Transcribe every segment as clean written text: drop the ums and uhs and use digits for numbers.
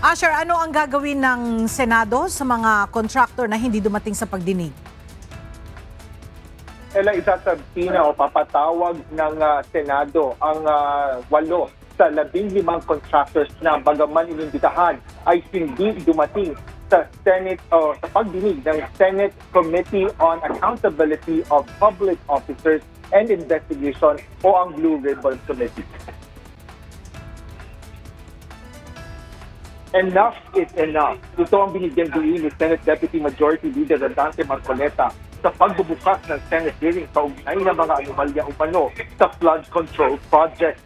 Asher, ano ang gagawin ng Senado sa mga contractor na hindi dumating sa pagdinig? Isasabina o papatawag ng Senado ang 8 sa 15 contractors na bagaman inimbitahan ay hindi dumating sa Senate o sa pagdinig ng Senate Committee on Accountability of Public Officers and Investigation o ang Blue Ribbon Committee. Enough is enough. Ito ang binigyan diin ni Senate Deputy Majority Leader Rodante Marcoleta sa pagbubukas ng Senate hearing kaugnay ng mga anomalya umano sa flood control project.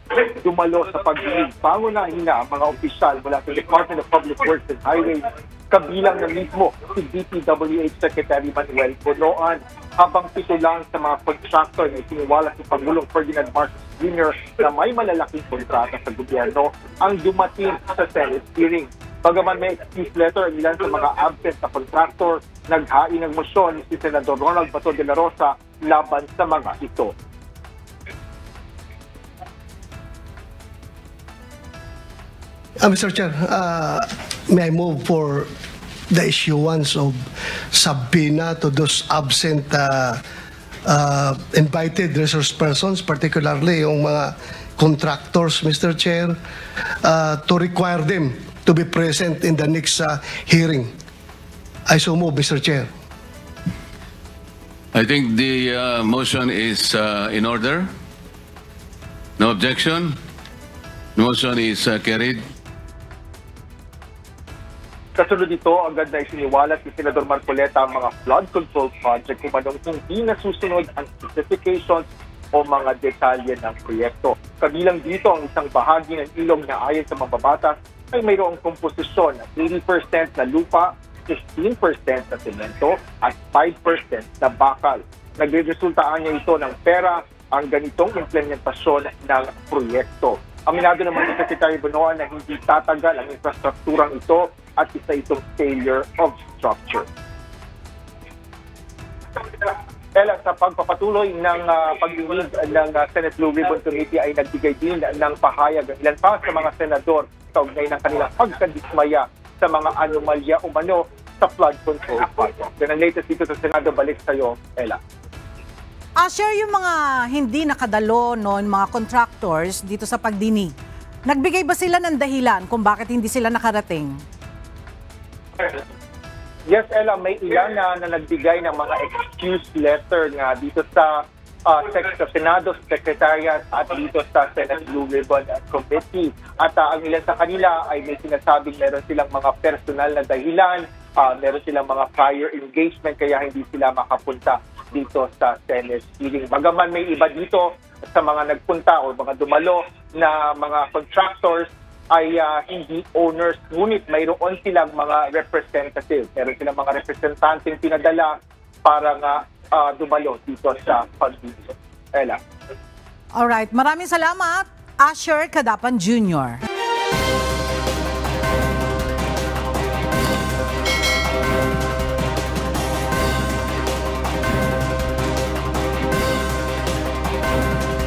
Dumalo sa pagdinig pangunahin na ang mga opisyal mula sa Department of Public Works and Highways, kabilang na mismo si DPWH Secretary Manuel Bonoan, habang 7 lang sa mga contractor na isiniwala si Pangulong Ferdinand Marcos Jr. na may malalaking kontrata sa gobyerno ang dumating sa Senate hearing. Bagaman may excuse letter ang ilan sa mga absent na contractor, naghain ng motion si Senador Ronald Bato de la Rosa laban sa mga ito. Mr. Chair, may I move for the issuance of subpoena to those absent invited resource persons, particularly yung mga contractors, Mr. Chair, to require them to be present in the next hearing. I so move, Mr. Chair. I think the motion is in order. No objection. The motion is carried. Kasunod dito, agad na isiniwalat ni Senador Marcoleta ang mga flood control project kung anong hindi nasusunod ang specifications o mga detalye ng proyekto. Kabilang dito ang isang bahagi ng ilog na ayon sa mambabatas ay mayroong komposisyon na 80% na lupa, 15% na semento at 5% na bakal. Nagreresultaan niya ito ng pera ang ganitong implementasyon ng proyekto. Aminado naman ni Secretary Bonoan na hindi tatagal ang infrastrukturang ito at isa itong failure of structure. Sa pagpapatuloy ng pagdinig ng Senate Blue Ribbon Committee ay nagbigay din ng pahayag ang ilan pa sa mga senador kaugnay ng kanilang pagkadismaya sa mga anomalya umano sa flood control project. Yan ang latest dito sa Senado. Balik sa iyo, Ella. Asher, yung mga hindi nakadalo noon, mga contractors dito sa pagdinig, nagbigay ba sila ng dahilan kung bakit hindi sila nakarating? Yes, Ella, may ilan na nagbigay ng mga excuse letter nga dito sa Senado Secretariat at dito sa Senate Blue Ribbon Committee. At ang ilan sa kanila ay may sinasabing meron silang mga personal na dahilan, meron silang mga prior engagement kaya hindi sila makapunta dito sa Senate hearing. Bagaman may iba dito sa mga nagpunta o mga dumalo na mga contractors ay hindi owners, ngunit mayroon silang mga representative. Meron silang mga representanteng pinadala para nga dumalo dito sa pagdinig. Ella. Alright, maraming salamat, Asher Cadapan Jr.